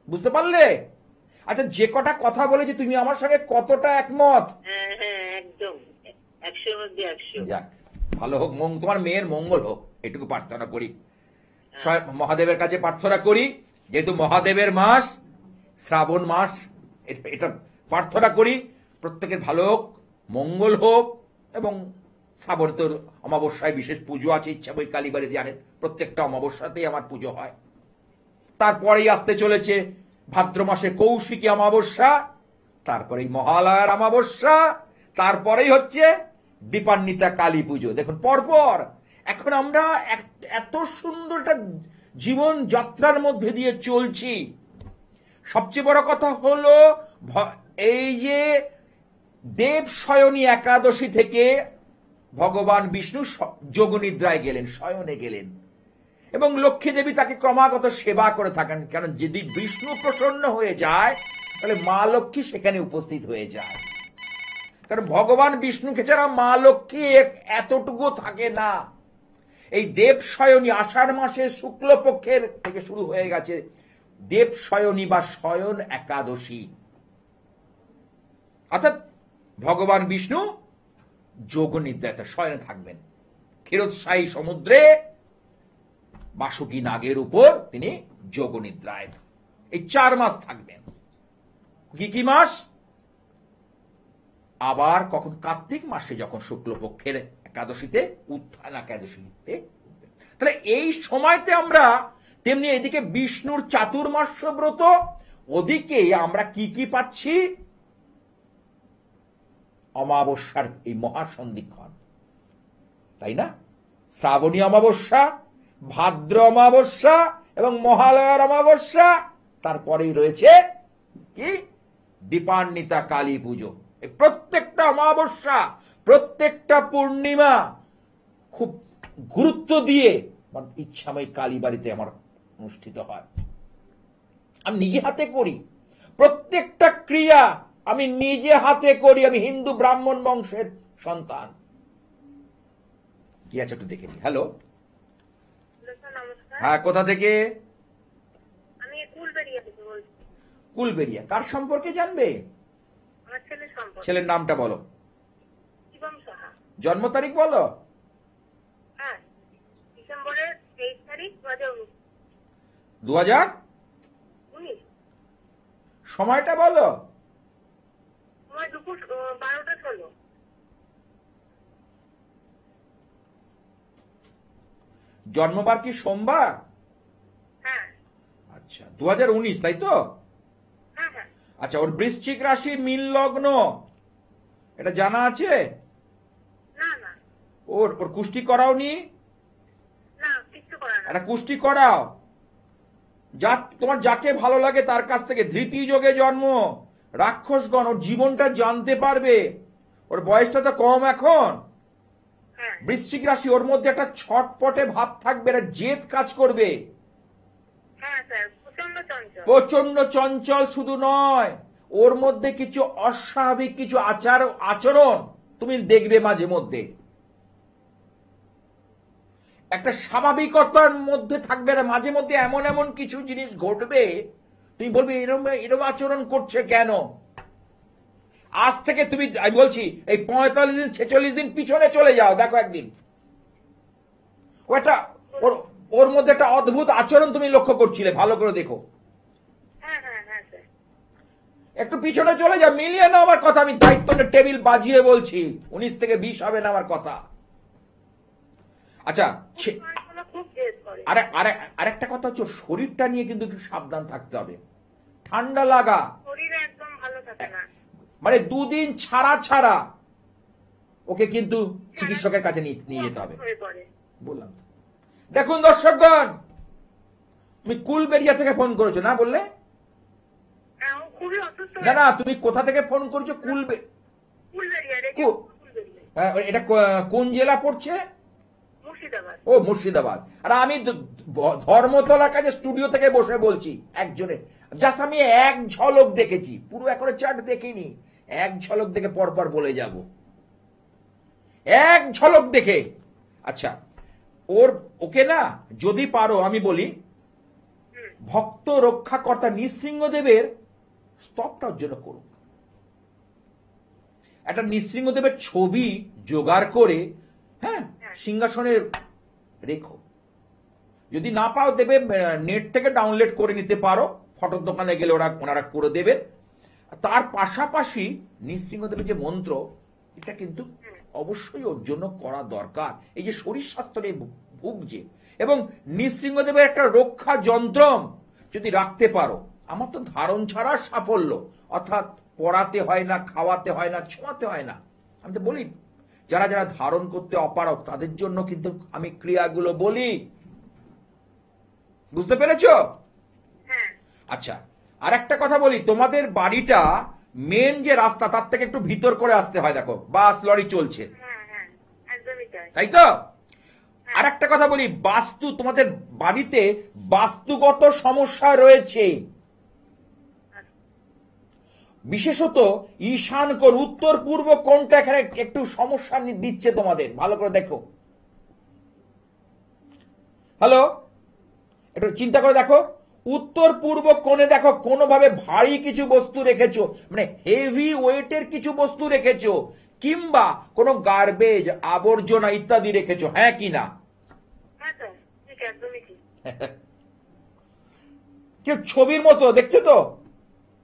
বুঝতে পারলে? আচ্ছা, যে কটা কথা বলেছি তুমি আমার সঙ্গে কতটা একমত? হ্যাঁ হ্যাঁ, একদম 100-র মধ্যে 100। যাক, ভালো হোক, তোমার মেয়ের মঙ্গল হোক, এটুকু প্রার্থনা করি। মহাদেবের কাছে প্রার্থনা করি, যেহেতু মহাদেবের মাস, শ্রাবণ মাস, এটা প্রার্থনা করি প্রত্যেকের ভালো হোক, মঙ্গল হোক। এবং শ্রাবণ তোর অমাবস্যায় বিশেষ পুজো আছে, ইচ্ছা বই কালীবাড়িতে জানেন, প্রত্যেকটা অমাবস্যাতেই আমার পুজো হয়। তারপরেই আসতে চলেছে ভাদ্র মাসে কৌশিকী অমাবস্যা, তারপরেই মহালয়ার অমাবস্যা, তারপরেই হচ্ছে দীপান্বিতা কালী পুজো। দেখুন পরপর এখন আমরা এত সুন্দর একটা জীবন যাত্রার মধ্যে দিয়ে চলছি। সবচেয়ে বড় কথা হলো, এই যে দেব শয়নী একাদশী থেকে ভগবান বিষ্ণু যোগনিদ্রায় গেলেন, শয়নে গেলেন, এবং লক্ষ্মী দেবী তাকে ক্রমাগত সেবা করে থাকেন। কারণ যদি বিষ্ণু প্রসন্ন হয়ে যায়, তাহলে মা লক্ষ্মী সেখানে উপস্থিত হয়ে যায়। কারণ ভগবান বিষ্ণুকে ছাড়া মা লক্ষ্মী এতটুকু থাকে না। এই দেব শয়নী আষাঢ় মাসের শুক্লপক্ষের থেকে শুরু হয়ে গেছে দেব শয়নী বা শয়ন একাদশী, অর্থাৎ ভগবান বিষ্ণু যোগনিদ্রায় শয়নে থাকবেন। ক্ষীরোৎসাহী সমুদ্রে বাসুকী নাগের উপর তিনি যোগনিদ্রায় এই 4 মাস থাকবেন। কি কি মাস? আবার কখন কার্তিক মাসে যখন শুক্লপক্ষের একাদশীতে, উত্থান একাদশীতে, তাহলে এই সময়তে আমরা তেমনি এদিকে বিষ্ণুর চাতুর্মাস্য ব্রত, ওদিকে আমরা কি কি পাচ্ছি? অমাবস্যার এই মহাসন্ধিক্ষণ, তাই না? শ্রাবণী অমাবস্যা, ভাদ্র অমাবস্যা এবং মহালয়ার অমাবস্যা, তারপরেই রয়েছে কি? দীপান্বিতা কালী পুজো। প্রত্যেকটা অমাবস্যা, প্রত্যেকটা পূর্ণিমা খুব গুরুত্ব দিয়ে ইচ্ছাময় কালী বাড়িতে আমার অনুষ্ঠিত হয়। আমি নিজে হাতে করি, প্রত্যেকটা ক্রিয়া আমি নিজে হাতে করি। আমি হিন্দু ব্রাহ্মণ বংশের সন্তান। কি আছে একটু দেখে নি। হ্যালো, হ্যাঁ, কোথা থেকে? আমি কুলবেড়িয়া থেকে বলছি। কুলবেড়িয়া। কার সম্পর্কে জানবে? আমার ছেলের সম্পর্কে। ছেলের নামটা বলো। শিবম সাহা। জন্ম তারিখ বলো। হ্যাঁ, ডিসেম্বরের 23 তারিখ 2019। 2019। সময়টা বলো। সময় দুপুর 12টা 16। জন্মবার কি সোমবার? হ্যাঁ। আচ্ছা, 2019, তাই তো? হ্যাঁ হ্যাঁ। আচ্ছা, ওর বৃশ্চিক রাশি, মীন লগ্ন, এটা জানা আছে? না না ওর কুষ্টি করাওনি? না, কিছু করা না। একটা কুষ্টি করাও। তোমার যাকে ভালো লাগে তার কাছ থেকে। ধৃতি যোগে জন্ম, রাক্ষসগণ, ওর জীবনটা জানতে পারবে। ওর বয়সটা তো কম এখন। হ্যাঁ বৃশ্চিক রাশি, ওর মধ্যে একটা ছটপটে ভাব থাকবে, একটা জেদ কাজ করবে। হ্যাঁ স্যার, প্রচন্ড চঞ্চল। প্রচন্ড চঞ্চল শুধু নয়, ওর মধ্যে কিছু অস্বাভাবিক কিছু আচরণ তুমি দেখবে মাঝে মধ্যে। একটা স্বাভাবিকতার মধ্যে থাকবে না, মাঝে মধ্যে এমন এমন কিছু জিনিস ঘটবে, তুমি বলবে এরকম এরকম আচরণ করছে কেন? আজ থেকে তুমি, আমি বলছি, এই 45 দিন 46 দিন পিছনে চলে যাও, দেখো একদিন ওটা ওর মধ্যে একটা অদ্ভুত আচরণ তুমি লক্ষ্য করছিলে, ভালো করে দেখো। হ্যাঁ হ্যাঁ হ্যাঁ স্যার। একটু পিছনে চলে যাও, মিলিয়ে নাও আমার কথা, আমি দায়িত্ব নিয়ে টেবিল বাজিয়ে বলছি, 19 থেকে 20 হবে না আমার কথা। আচ্ছা, মাসগুলো খুব জেদ করে। আরেকটা কথা হচ্ছে, শরীরটা নিয়ে কিন্তু একটু সাবধান থাকতে হবে। ঠান্ডা লাগা, শরীরে একদম ভালো থাকে না। মানে 2 দিন ছাড়া ছাড়া ওকে কিন্তু চিকিৎসকের কাছে নিয়ে যেতে হবে, হয়ে পড়ে। বললাম তো। দেখুন দর্শকগণ, তুমি কুলবেরিয়া থেকে ফোন করেছো না বললে? হ্যাঁ, ও খুবই অসুস্থ। না না, তুমি কোথা থেকে ফোন করেছো? ফুলবেড়িয়া, রেডিও ফুলবেড়িয়া। এটা কোন জেলা পড়ছে? মুর্শিদাবাদ। ও মুর্শিদাবাদ। আর আমি ধর্মতলা কাছে স্টুডিও থেকে বসে বলছি একজনের, জাস্ট আমি এক ঝলক দেখেছি, পুরো এখনো চার্ট দেখিনি, এক ঝলক দেখে পরপর বলে যাব, এক ঝলক দেখে। আচ্ছা, ওকে না যদি পারো, আমি বলি ভক্ত রক্ষাকর্তা নৃসিংহদেবের স্তবটা অর্জন করো। একটা নৃসিংহদেবের ছবি জোগাড় করে, হ্যাঁ, সিংহাসনে রেখো। যদি না পাও, দেবে নেট থেকে ডাউনলোড করে নিতে পারো, ফটোর দোকানে গেলে ওনারা করে দেবেন। তার পাশাপাশি নৃসিংহদেবের যে মন্ত্র, এটা কিন্তু অবশ্যই ওর জন্য করা দরকার। এই যে শরীর স্বাস্থ্যে ভুগছে, এবং নৃসিংহদেবের একটা রক্ষা যন্ত্রম যদি রাখতে পারো, আমার তো ধারণ ছাড়া সাফল্য, অর্থাৎ পড়াতে হয় না, খাওয়াতে হয় না, ছোঁয়াতে হয় না। আমি তো বলি, যারা যারা ধারণ করতে অপারক তাদের জন্য কিন্তু আমি ক্রিয়াগুলো বলি, বুঝতে পেরেছো? আচ্ছা, আর একটা কথা বলি, তোমাদের বাড়িটা মেন যে রাস্তা তার থেকে একটু ভিতর করে আসতে হয়, দেখো বাস লরি চলছে, তাই তো? আর একটা কথা বলি, বাস্তু, তোমাদের বাড়িতে বাস্তুগত সমস্যা রয়েছে, বিশেষত ঈশান কোণ, উত্তর পূর্ব কোণটা এখানে একটু সমস্যা দিচ্ছে তোমাদের, ভালো করে দেখো। হ্যালো, একটু চিন্তা করে দেখো, উত্তর পূর্ব কোণে দেখো কোনোভাবে ভারী কিছু বস্তু রেখেছো, মানে হেভি ওয়েটের কিছু বস্তু রেখেছো, কিংবা কোনো গার্বেজ, আবর্জনা ইত্যাদি রেখেছো, হ্যাঁ কি না? কেউ ছবির মতো দেখছো তো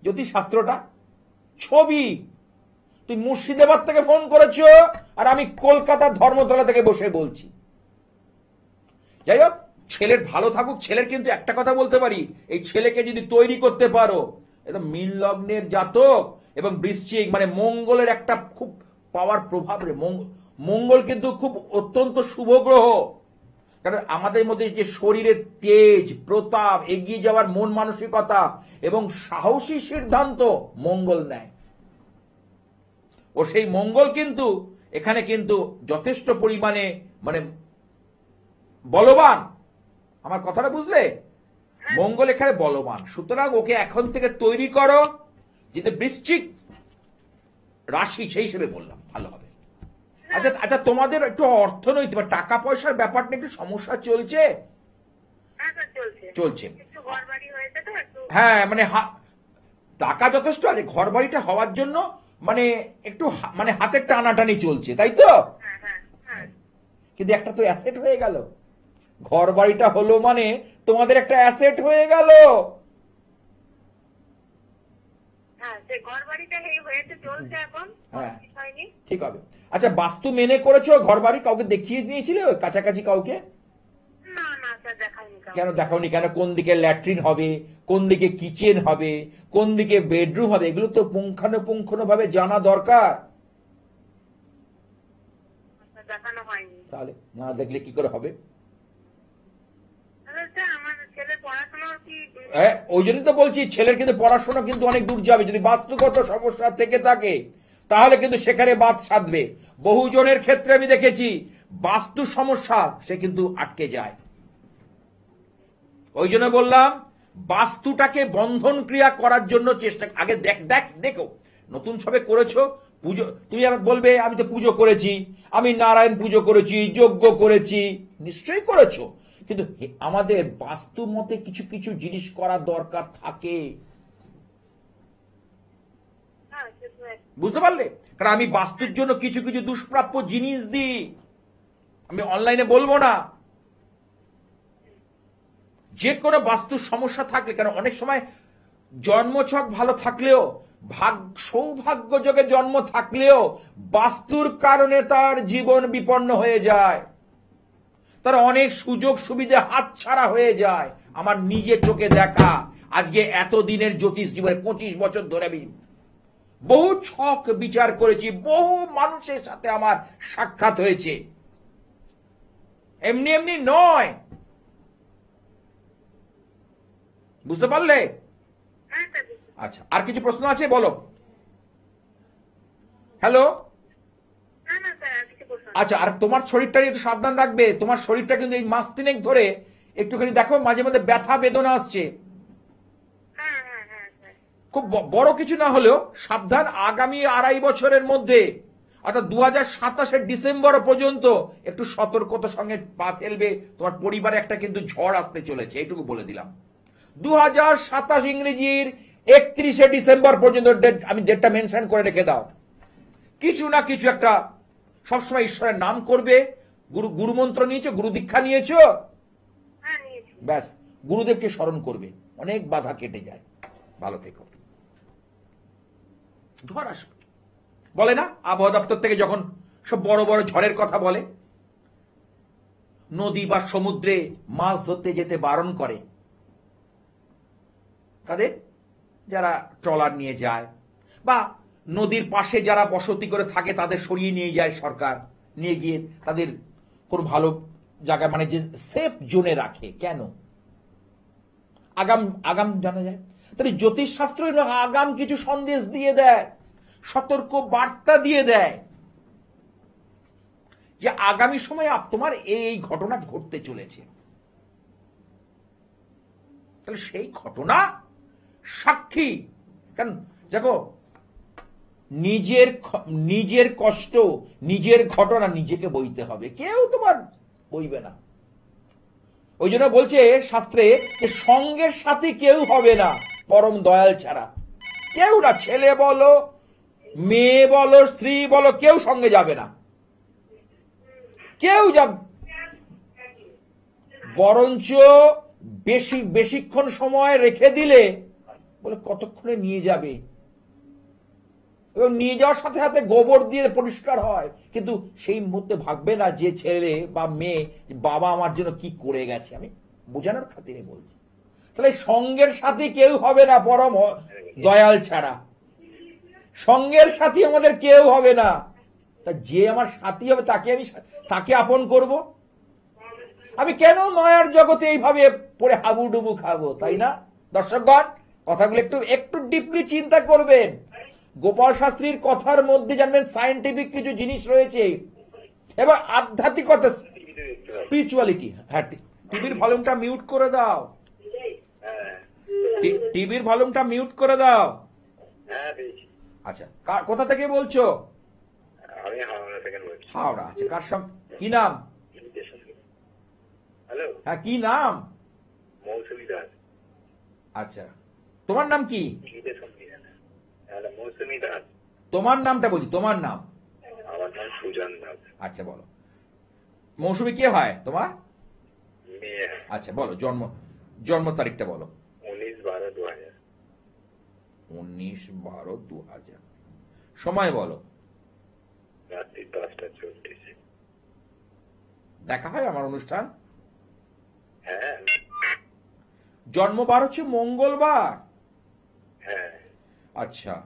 জ্যোতিষ শাস্ত্রটা, ছবি। তুই মুর্শিদাবাদ থেকে ফোন করেছো, আর আমি কলকাতার ধর্মতলা থেকে বসে বলছি। যাই হোক, ছেলের ভালো থাকুক। ছেলের কিন্তু একটা কথা বলতে পারি, এই ছেলেকে যদি তৈরি করতে পারো, এটা মীন লগ্নের জাতক, এবং বৃশ্চিক মানে মঙ্গলের একটা খুব পাওয়ার প্রভাব রে। মঙ্গল কিন্তু খুব অত্যন্ত শুভ গ্রহ, কারণ আমাদের মধ্যে যে শরীরের তেজ, প্রতাপ, এগিয়ে যাওয়ার মন মানসিকতা এবং সাহসী সিদ্ধান্ত মঙ্গল নেয়। ও সেই মঙ্গল কিন্তু এখানে কিন্তু যথেষ্ট পরিমাণে মানে বলবান। আমার কথাটা বুঝলে? মঙ্গল এখানে বলবান, সুতরাং ওকে এখন থেকে তৈরি করো, যেটা বৃশ্চিক রাশি সেই হিসেবে বললাম ভালো হবে। আচ্ছা আচ্ছা, তোমাদের একটু অর্থনৈতিক টাকা পয়সার ব্যাপারটা একটু সমস্যা চলছে? চলছে। হ্যাঁ, মানে টাকা যথেষ্ট আছে, ঘর বাড়িটা হওয়ার জন্য মানে একটু মানে হাতের টানাটানি চলছে, তাই তো? কিন্তু একটা তো অ্যাসেট হয়ে গেল, ঘর বাড়িটা হলো মানে তোমাদের একটা অ্যাসেট হয়ে গেল। ঠিক হবে। আচ্ছা, বাস্তু মেনে করেছো ঘর বাড়ি? কাউকে দেখিয়ে নিয়েছিলে কাছাকাছি কাউকে? কেন দেখাওনি? কেন? কোন দিকে ল্যাট্রিন হবে, কোন দিকে কিচেন হবে, কোন দিকে বেডরুম হবে, এগুলো তো পুঙ্খানুপুঙ্খানু ভাবে জানা দরকার। তাহলে না দেখলে কি করে হবে? ওই জন্য তো বলছি, ছেলের কিন্তু পড়াশোনা কিন্তু অনেক দূর যাবে। যদি বাস্তুগত সমস্যা থেকে থাকে তাহলে কিন্তু সেখানে বাদ সাধবে। বহুজনের ক্ষেত্রে আমি দেখেছি বাস্তু সমস্যা সে কিন্তু আটকে যায়। ওই জন্য বললাম, বাস্তুটাকে বন্ধন ক্রিয়া করার জন্য চেষ্টা আগে দেখো। নতুন সবে করেছো পুজো, তুমি আবার বলবে আমি তো পুজো করেছি, আমি নারায়ণ পুজো করেছি, যজ্ঞ করেছি, নিশ্চয়ই করেছো, কিন্তু আমাদের বাস্তু মতে কিছু কিছু জিনিস করার দরকার থাকে, হ্যাঁ সে তো এক- বুঝতে পারলে? কারণ আমি বাস্তুর জন্য কিছু কিছু দুষ্প্রাপ্য জিনিস দিই, আমি অনলাইনে বলবো না। যে কোনো বাস্তুর সমস্যা থাকলে, কারণ অনেক সময় জন্মছক ভালো থাকলেও, সৌভাগ্য যোগে জন্ম থাকলেও বাস্তুর কারণে তার জীবন বিপন্ন হয়ে যায়, তার অনেক সুযোগ সুবিধা হাতছাড়া হয়ে যায়। আমার নিজে চোখে দেখা, আজকে এতদিনের জ্যোতিষ জীবনে 25 বছর ধরে আমি বহু ছক বিচার করেছি, বহু মানুষের সাথে আমার সাক্ষাৎ হয়েছে, এমনি এমনি নয়, বুঝতে পারলে? হ্যাঁ স্যার বুঝতে- আচ্ছা, আর কিছু প্রশ্ন আছে, বলো। হ্যালো। না না স্যার আর কিছু প্রশ্ন নেই। আচ্ছা, আর তোমার শরীরটা একটু সাবধান রাখবে, তোমার শরীরটা কিন্তু এই মাস তিনেক ধরে একটুখানি দেখো মাঝে মধ্যে ব্যথা বেদনা আসছে, হ্যাঁ হ্যাঁ হ্যাঁ স্যার। খুব বড় কিছু না হলেও সাবধান। আগামী 2.5 বছরের মধ্যে, অর্থাৎ 2027 ডিসেম্বর পর্যন্ত একটু সতর্কতার সঙ্গে পা ফেলবে, তোমার পরিবারে একটা কিন্তু ঝড় আসতে চলেছে, এইটুকু বলে দিলাম। 2027 ইংরেজির 31 ডিসেম্বর পর্যন্ত আমি ডেটটা মেনশন করে রেখে দাও। কিছু না কিছু একটা, সবসময় ঈশ্বরের নাম করবে। গুরুমন্ত্র নিয়েছো, গুরু দীক্ষা নিয়েছো, হ্যাঁ নিয়েছি। ব্যাস গুরুদেবকে স্মরণ করবে, অনেক বাধা কেটে যায়। ভালো থেকো। ঝড় আসবে বলে না, আবহাওয়া দপ্তর থেকে যখন সব বড় বড় ঝড়ের কথা বলে, নদী বা সমুদ্রে মাছ ধরতে যেতে বারণ করে তাদের, যারা ট্রলার নিয়ে যায়, বা নদীর পাশে যারা বসতি করে থাকে তাদের সরিয়ে নিয়ে যায় সরকার, নিয়ে গিয়ে তাদের কোনো ভালো জায়গায়, মানে যে সেফ জোনে রাখে। কেন? আগাম আগাম জানা যায়। তাহলে জ্যোতিষ শাস্ত্র আগাম কিছু সন্দেশ দিয়ে দেয়, সতর্ক বার্তা দিয়ে দেয় যে আগামী সময়ে তোমার এই ঘটনা ঘটতে চলেছে। তাহলে সেই ঘটনা সাক্ষী, কারণ দেখো, নিজের কষ্ট, নিজের ঘটনা নিজেকে বইতে হবে, কেউ তোমার বইবে না। ওই জন্য বলছে শাস্ত্রে যে সঙ্গের সাথে কেউ হবে না পরম দয়াল ছাড়া, কেউ না, ছেলে বলো, মেয়ে বলো, স্ত্রী বলো, কেউ সঙ্গে যাবে না, কেউ যাবে। বরঞ্চ বেশিক্ষণ সময় রেখে দিলে বলে কতক্ষণে নিয়ে যাবে, এবং নিয়ে যাওয়ার সাথে সাথে গোবর দিয়ে পরিষ্কার হয়, কিন্তু সেই মুহূর্তে ভাববে না যে ছেলে বা মেয়ে, বাবা আমার জন্য কি করে গেছে। আমি বোঝানোর খাতিরে বলছি। তাহলে সঙ্গের সাথী কেউ হবে না পরম দয়াল ছাড়া, সঙ্গের সাথী আমাদের কেউ হবে না। তা যে আমার সাথী হবে তাকে আপন করব। আমি কেন মায়ার জগতে এইভাবে পড়ে হাবুডুবু খাবো, তাই না? দর্শকগণ, কথাগুলো একটু ডিপলি চিন্তা করবেন। গোপাল শাস্ত্রীর কথার মধ্যে জানবেন সায়েন্টিফিক কিছু জিনিস রয়েছে, এবার আধ্যাত্মিকতা, স্পিরিচুয়ালিটি। হ্যাঁ, টিভির ভলিউমটা মিউট করে দাও, টিভির ভলিউমটা মিউট করে দাও। আচ্ছা, কোথা থেকে বলছো? আমি হাওড়া থেকে বলছি। হাওড়া। আচ্ছা, কার সঙ্গে, কি নাম? হ্যালো, হ্যাঁ, কি নাম? মৌসুমী দাস। আচ্ছা, তোমার নাম কি? হ্যালো, মৌসুমী দাস। তোমার নামটা বলছি, তোমার নাম। আমার নাম সুজন দাস। আচ্ছা, বলো। মৌসুমী কে হয় তোমার? মেয়ে। আচ্ছা, বলো, জন্ম তারিখটা বলো। 19/12/2000। 19/12/2000। সময় বলো। রাত্রি 10:34। দেখা হয় আমার অনুষ্ঠান? হ্যাঁ জন্মবার হচ্ছে মঙ্গলবার। হ্যাঁ। আচ্ছা,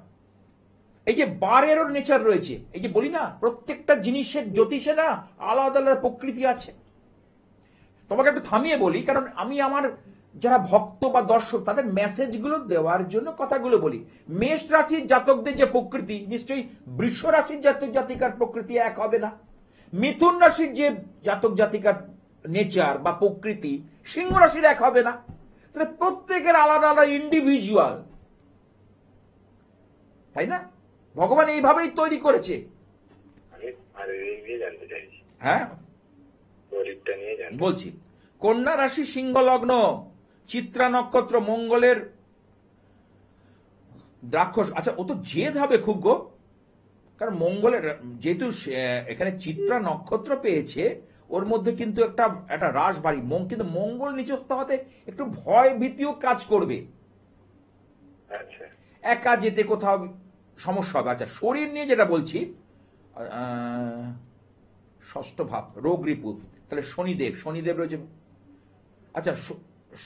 এই যে বারেরও নেচার রয়েছে, এই যে বলি না প্রত্যেকটা জিনিসের জ্যোতিষে না আলাদা আলাদা প্রকৃতি আছে। তোমাকে একটু থামিয়ে বলি, কারণ আমি আমার যারা ভক্ত বা দর্শক তাদের মেসেজগুলো দেওয়ার জন্য কথাগুলো বলি। মেষ রাশির জাতকদের যে প্রকৃতি, নিশ্চয়ই বৃষ রাশির জাতক জাতিকার প্রকৃতি এক হবে না। মিথুন রাশির যে জাতক জাতিকার নেচার বা প্রকৃতি সিংহ রাশির এক হবে না। তাহলে প্রত্যেকের আলাদা আলাদা ইন্ডিভিজুয়াল, তাই না? ভগবান এইভাবেই তৈরি করেছে। আমি আর এই নিয়ে জানতে চাইছি, হ্যাঁ, শরীরটা নিয়ে জানতে। বলছি, কন্যা রাশি সিংহ লগ্ন, চিত্রা নক্ষত্র, মঙ্গলের দ্রাক্ষস। আচ্ছা, ও তো জেদ হবে খুব গো, কারণ মঙ্গলের যেহেতু এখানে চিত্রা নক্ষত্র পেয়েছে, ওর মধ্যে কিন্তু একটা রাশ বাড়ি কিন্তু মঙ্গল নিচস্থ হতে একটু ভয় ভীতিও কাজ করবে, আচ্ছা একা যেতে কোথাও সমস্যা হবে। আচ্ছা, শরীর নিয়ে যেটা বলছি, ষষ্ঠ ভাব রোগ রিপুত, তাহলে শনিদেব রয়েছে। আচ্ছা,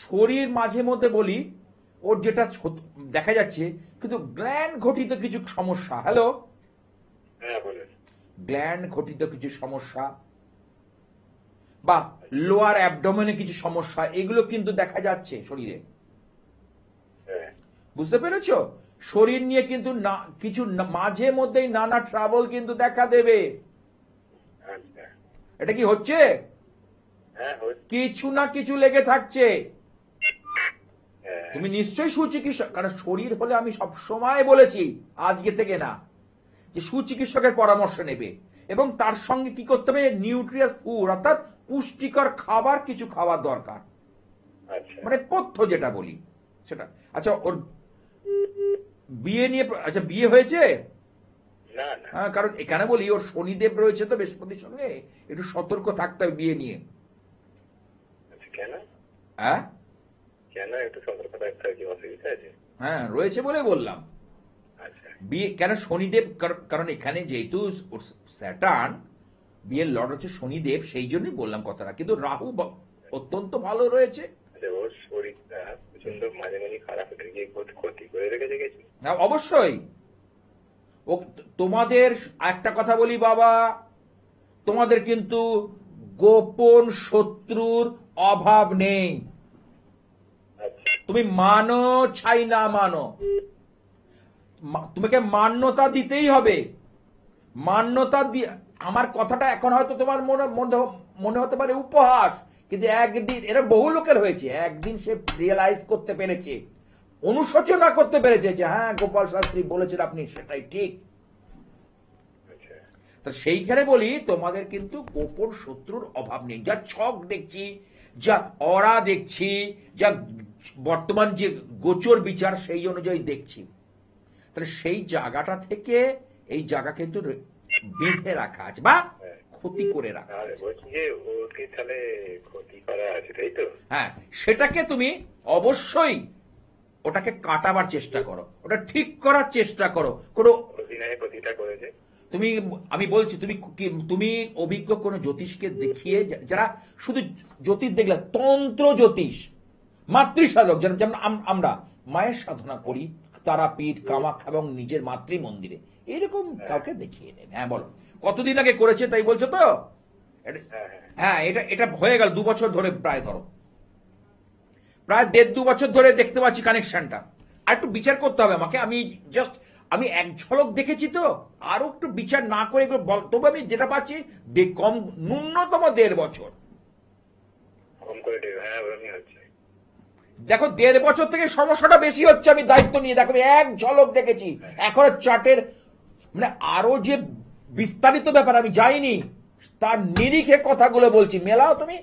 শরীর মাঝে মধ্যে বলি ওর যেটা দেখা যাচ্ছে কিন্তু গ্ল্যান্ড ঘটিত কিছু সমস্যা। হ্যালো, হ্যাঁ বলেন। গ্ল্যান্ড ঘটিত কিছু সমস্যা বা লোয়ার অ্যাবডোমেনে কিছু সমস্যা, এগুলো কিন্তু দেখা যাচ্ছে শরীরে। হ্যাঁ বুঝতে পেরেছো? শরীর নিয়ে কিন্তু কিছু মাঝে মধ্যেই নানা ট্রাবল কিন্তু দেখা দেবে। আচ্ছা এটা কি হচ্ছে? হ্যাঁ কিছু না কিছু লেগে থাকছে। হ্যাঁ তুমি নিশ্চয়ই সুচিকিৎসক, কারণ শরীর হলে আমি সব সময় বলেছি, আজকে থেকে না, যে সুচিকিৎসকের পরামর্শ নেবে এবং তার সঙ্গে কি করতে হবে, নিউট্রিয়াস ফুড অর্থাৎ পুষ্টিকর খাবার কিছু খাওয়ার দরকার, আচ্ছা মানে পথ্য যেটা বলি সেটা। আচ্ছা, ওর বিয়ে নিয়ে, আচ্ছা বিয়ে হয়েছে? না না হ্যাঁ, কারণ এখানে বলি ওর শনিদেব রয়েছে তো বৃহস্পতির সঙ্গে, একটু সতর্ক থাকতে হবে বিয়ে নিয়ে। আচ্ছা কেন হ্যাঁ কেন একটু সতর্কতা একটা কি অসুবিধা আছে? হ্যাঁ, রয়েছে বলে বললাম। আচ্ছা বিয়ে কেন শনিদেব, কারণ এখানে যেহেতু স্যাটার্ন বিয়ের লর্ড হচ্ছে শনিদেব, সেই জন্যই বললাম কথাটা। কিন্তু রাহু অত্যন্ত ভালো রয়েছে। আচ্ছা, ওর শরীরটা প্রচন্ড মাঝে মাঝে খারাপ হয়ে গিয়ে ক্ষতি করে রেখেছে কিছু? হ্যাঁ, অবশ্যই। ও তোমাদের একটা কথা বলি বাবা, তোমাদের কিন্তু গোপন শত্রুর অভাব নেই। আচ্ছা তুমি মানো ছাই না মানো, তোমাকে মান্যতা দিতেই হবে। মান্যতা দিয়ে, আমার কথাটা এখন হয়তো তোমার মনে হতে পারে উপহাস, কিন্তু একদিন, এটা বহু লোকের হয়েছে, একদিন সে রিয়েলাইজ করতে পেরেছে, অনুশোচনা করতে পেরেছে যে হ্যাঁ গোপাল শাস্ত্রী বলেছেন আপনি সেটাই ঠিক। আচ্ছা তা সেইখানে বলি তোমাদের কিন্তু গোপন শত্রুর অভাব নেই। যা ছক দেখছি, যা অরা দেখছি, যা বর্তমান যে গোচর বিচার সেই অনুযায়ী দেখছি, তাহলে সেই জায়গাটা থেকে এই জায়গা কিন্তু বেঁধে রাখা আছে বা ক্ষতি করে রাখা আর আছে। বলছি যে ওকে তাহলে ক্ষতি করা আছে তাই তো? হ্যাঁ, সেটাকে তুমি অবশ্যই ওটাকে কাটাবার চেষ্টা করো, ওটা ঠিক করার চেষ্টা করো। কোনো ক্ষতিটা করেছে। আমি বলছি, তুমি অভিজ্ঞ কোন জ্যোতিষকে দেখিয়ে, যারা শুধু জ্যোতিষ দেখলে, তন্ত্র জ্যোতিষ, মাতৃ সাধক, যেমন আমরা মায়ের সাধনা করি তারাপীঠ, কামাখ্যা এবং নিজের মাতৃ মন্দিরে, এরকম কাউকে দেখিয়ে নেন। হ্যাঁ বলো, কতদিন আগে করেছে তাই বলছো তো? হ্যাঁ, এটা হয়ে গেল 2 বছর ধরে, প্রায় ধরো প্রায় 1.5-2 বছর ধরে দেখতে পাচ্ছি কানেকশনটা। আর একটু বিচার করতে হবে আমাকে, আমি এক ঝলক দেখেছি তো, আরো একটু বিচার না করে এগুলো তবে আমি যেটা পাচ্ছি কম, ন্যূনতম 1.5 বছর। কম করে হ্যাঁ ওরকমই হচ্ছে। দেখো 1.5 বছর থেকে সমস্যাটা বেশি হচ্ছে, আমি দায়িত্ব নিয়ে দেখো, আমি এক ঝলক দেখেছি। এখন চার্টের মানে আরো যে বিস্তারিত ব্যাপার আমি যাইনি, তার নিরিখে কথাগুলো বলছি। মেলাও তুমি?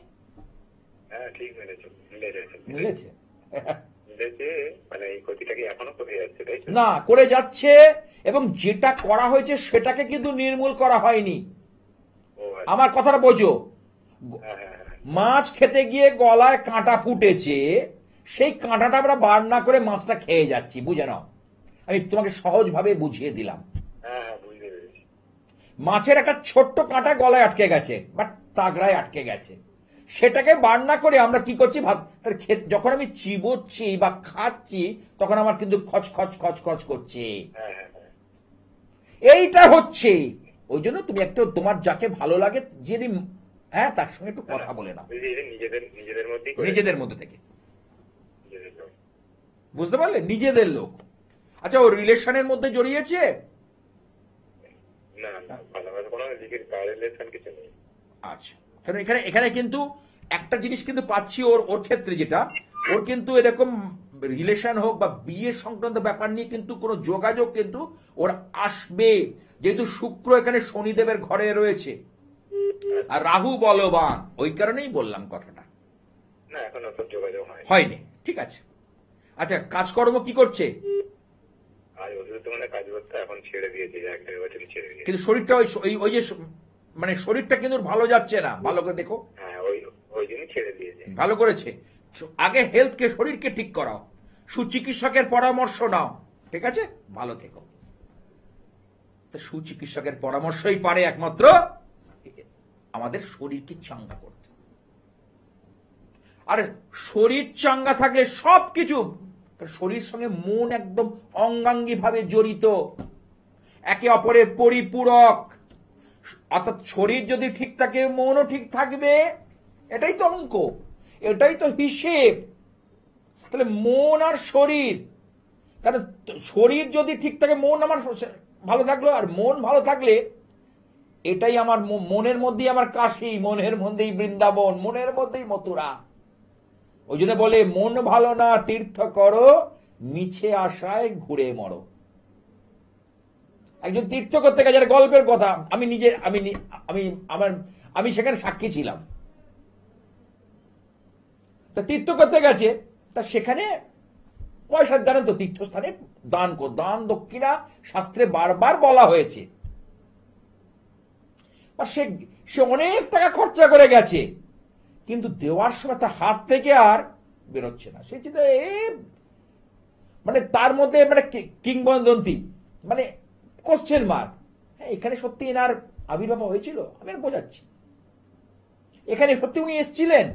হ্যাঁ ঠিক মিলেছে। মিলেছে? মানে এই ক্ষতিটাকে এখনো করে যাচ্ছে তাই তো? না, করে যাচ্ছে, এবং যেটা করা হয়েছে সেটাকে কিন্তু নির্মূল করা হয়নি। আমার কথাটা বোঝো, মাছ খেতে গিয়ে গলায় কাঁটা ফুটেছে, সেই কাঁটাটা আমরা বার না করে মাছটা খেয়ে যাচ্ছি, বুঝে নাও। আমি তোমাকে সহজভাবে বুঝিয়ে দিলাম। মাছের একটা ছোট্ট কাঁটা গলায় আটকে গেছে বা তাগড়ায় আটকে গেছে, সেটাকে বার না করে আমরা কি করছি, ভাত যখন আমি চিবোচ্ছি বা খাচ্ছি তখন আমার কিন্তু খচ খচ খচ খচ করছে। এইটা হচ্ছে, ওই জন্য তুমি একটা তোমার যাকে ভালো লাগে, যিনি হ্যাঁ তার সঙ্গে একটু কথা বলে নাও, নিজেদের মধ্যে থেকে, বুঝতে পারলে, নিজেদের লোক। আচ্ছা, ও রিলেশনের মধ্যে জড়িয়েছে? আচ্ছা, কারণ এখানে কিন্তু একটা জিনিস কিন্তু পাচ্ছি ওর ক্ষেত্রে, যেটা ওর কিন্তু এরকম রিলেশন হোক বা বিয়ে সংক্রান্ত ব্যাপার নিয়ে কিন্তু কোনো যোগাযোগ কিন্তু ওর আসবে, যেহেতু শুক্র এখানে শনিদেবের ঘরে রয়েছে আর রাহু বলবান, ওই কারণেই বললাম কথাটা। না, এখন ওসব যোগাযোগ হয়। হয়নি, ঠিক আছে। আচ্ছা, কাজকর্ম কি করছে? আজ ওষুধের দোকানে কাজ করতে এখন ছেড়ে দিয়েছে, 1-1.5 বছর ছেড়ে দিয়েছে। কিন্তু শরীরটা ওই যে মানে শরীরটা কিন্তু ভালো যাচ্ছে না, ভালো করে দেখো। হ্যাঁ, ওই ওই জন্যই ছেড়ে দিয়েছে। ভালো করেছে। আগে হেলথকে, শরীরকে ঠিক করাও, সুচিকিৎসকের পরামর্শ নাও, ঠিক আছে? ভালো থেকো। তো সুচিকিৎসকের পরামর্শই পারে একমাত্র আমাদের শরীরকে চাঙ্গা করতে। আর শরীর চাঙ্গা থাকলে সবকিছু, শরীর সঙ্গে মন একদম অঙ্গাঙ্গী ভাবে জড়িত, একে অপরের পরিপূরক। অর্থাৎ শরীর যদি ঠিক থাকে, মনও ঠিক থাকবে। এটাই তো অঙ্ক, এটাই তো হিসেব। তাহলে মন আর শরীর, কারণ শরীর যদি ঠিক থাকে, মন আমার ভালো থাকলো, আর মন ভালো থাকলে এটাই আমার মনের মধ্যেই আমার কাশী, মনের মধ্যেই বৃন্দাবন, মনের মধ্যেই মথুরা। ওই জন্য বলে, মন ভালো না তীর্থ করো, মিছে আশায় ঘুরে মরো। একজন তীর্থ করতে গেছে, গল্পের কথা, আমি নিজে আমি সেখানে সাক্ষী ছিলাম। তা তীর্থ করতে গেছে, তা সেখানে পয়সা, জানেন তো, তীর্থস্থানে দান দক্ষিণা শাস্ত্রে বারবার বলা হয়েছে। সে অনেক টাকা খরচা করে গেছে, কিন্তু দেওয়ার সময় তার হাত থেকে আর বেরোচ্ছে না। সে চিন্তা, মানে তার মধ্যে মানে কিংবদন্তি, মানে কোশ্চেন মার্ক। হ্যাঁ, এখানে সত্যি এনার আবির্ভাব হয়েছিল, আমি আর বোঝাচ্ছি, এখানে সত্যি উনি এসেছিলেন,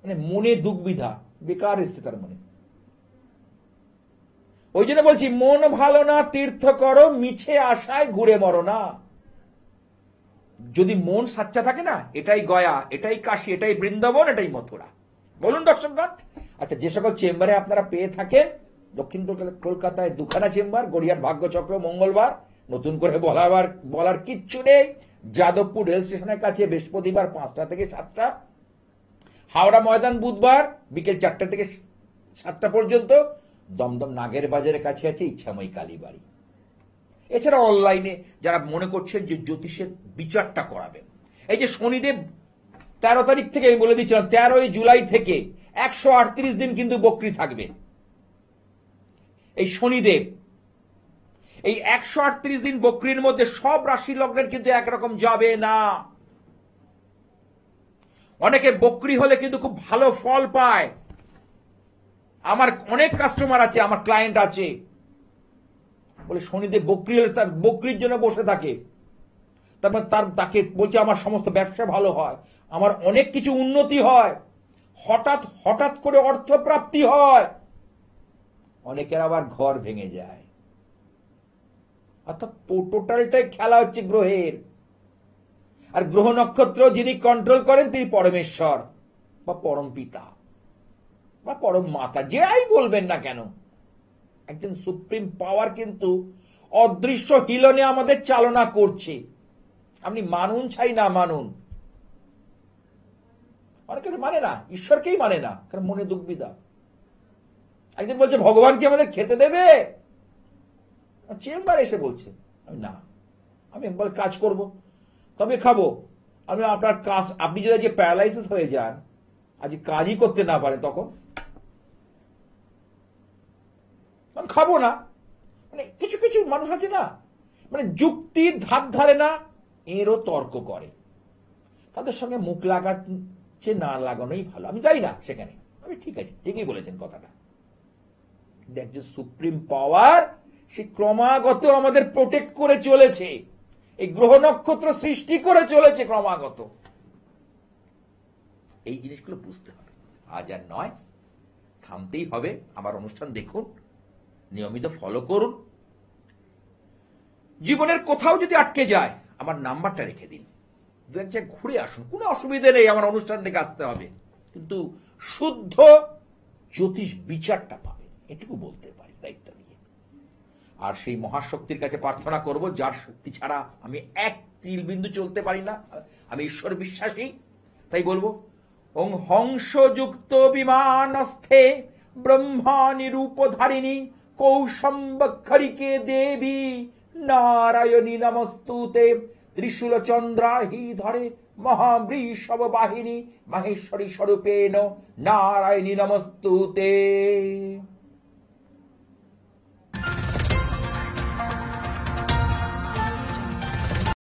মানে মনে দুঃবিধা বেকার এসছে তার মনে। ওই জন্য বলছি, মন ভালো না তীর্থ করো, মিছে আশায় ঘুরে মরো না। যদি মন সাচ্চা থাকে না, এটাই গয়া, এটাই কাশী, এটাই বৃন্দাবন, এটাই মথুরা। বলুন দর্শকগণ। আচ্ছা, যে সকল চেম্বারে আপনারা পেয়ে থাকেন, দক্ষিণ কলকাতায় 2খানা চেম্বার, গড়িয়ার ভাগ্যচক্র মঙ্গলবার, নতুন করে বলার কিচ্ছু নেই। যাদবপুর রেল স্টেশনের কাছে বৃহস্পতিবার 5টা থেকে 7টা, হাওড়া ময়দান বুধবার বিকেল 4টা থেকে 7টা পর্যন্ত, দমদম নাগের বাজারের কাছে আছে ইচ্ছাময়ী কালীবাড়ি। এছাড়া অনলাইনে যারা মনে করছেন যে জ্যোতিষের বিচারটা করাবেন, এই যে শনিদেব 13 তারিখ থেকে, আমি বলে দিচ্ছিলাম 13ই জুলাই থেকে 138 দিন কিন্তু বক্রী থাকবে এই শনিদেব। এই 138 দিন বক্রীর মধ্যে সব রাশি লগ্নের কিন্তু একরকম যাবে না। অনেকে বক্রী হলে কিন্তু খুব ভালো ফল পায়। আমার অনেক কাস্টমার আছে, আমার ক্লায়েন্ট আছে, বলে শনিদেব বক্রী হলে তার বক্রীর জন্য বসে থাকে, তারপর তাকে বলছে আমার সমস্ত ব্যবসা ভালো হয়, আমার অনেক কিছু উন্নতি হয়, হঠাৎ হঠাৎ করে অর্থপ্রাপ্তি হয়। অনেকের আবার ঘর ভেঙে যায়। অর্থাৎ টোটালটাই খেলা হচ্ছে গ্রহের। আর গ্রহ নক্ষত্র যিনি কন্ট্রোল করেন, তিনি পরমেশ্বর বা পরম পিতা বা পরম মাতা, যাই বলবেন না কেন, একজন সুপ্রিম পাওয়ার কিন্তু অদৃশ্য হিলনে আমাদের চালনা করছে। আপনি মানুন চাই না মানুন, অনেকে মানে না, ঈশ্বরকেই মানে না, কারণ মনে দুঃবিধা। একজন বলছে ভগবান কি আমাদের খেতে দেবে, চেম্বার এসে বলছে, আমি না, আমি বলে কাজ করব, তবে খাবো। আমি আপনার কাজ, আপনি যদি আজকে প্যারালাইসিস হয়ে যান, আজ কাজই করতে না পারে, তখন খাবো না। মানে কিছু কিছু মানুষ আছে না, মানে যুক্তির ধার ধারে না, এরও তর্ক করে। তাদের সঙ্গে মুখ লাগাচ্ছে না লাগানোই ভালো। আমি যাই না সেখানে, আমি ঠিক আছে, ঠিকই বলেছেন কথাটা। একজন সুপ্রিম পাওয়ার, সে ক্রমাগত আমাদের প্রোটেক্ট করে চলেছে, এই গ্রহ নক্ষত্র সৃষ্টি করে চলেছে ক্রমাগত। এই জিনিসগুলো বুঝতে হবে, আজ আর নয়, থামতেই হবে। আমার অনুষ্ঠান দেখুন, নিয়মিত ফলো করুন। জীবনের কোথাও যদি আটকে যায়, আমার নাম্বারটা রেখে দিন, 2-1 জায়গায় ঘুরে আসুন, কোনো অসুবিধা নেই, আমার অনুষ্ঠান দেখে আসতে হবে, কিন্তু শুদ্ধ জ্যোতিষ বিচারটা পাবেন, এটুকু বলতে পারি দায়িত্ব নিয়ে। আর সেই মহাশক্তির কাছে প্রার্থনা করব, যার শক্তি ছাড়া আমি এক তিল বিন্দু চলতে পারি না। আমি ঈশ্বর বিশ্বাসী, তাই বলবো, ওং হংসযুক্ত বিমানস্থে ব্রহ্মাণী রূপধারিণী কৌশম্বক্ষরিকে দেবী নারায়ণী নমস্তুতে। ত্রিশূল চন্দ্রাহি ধরে মহাবৃষভ বাহিনী মাহেশ্বরী স্বরূপেণ নারায়ণী নমস্তুতে।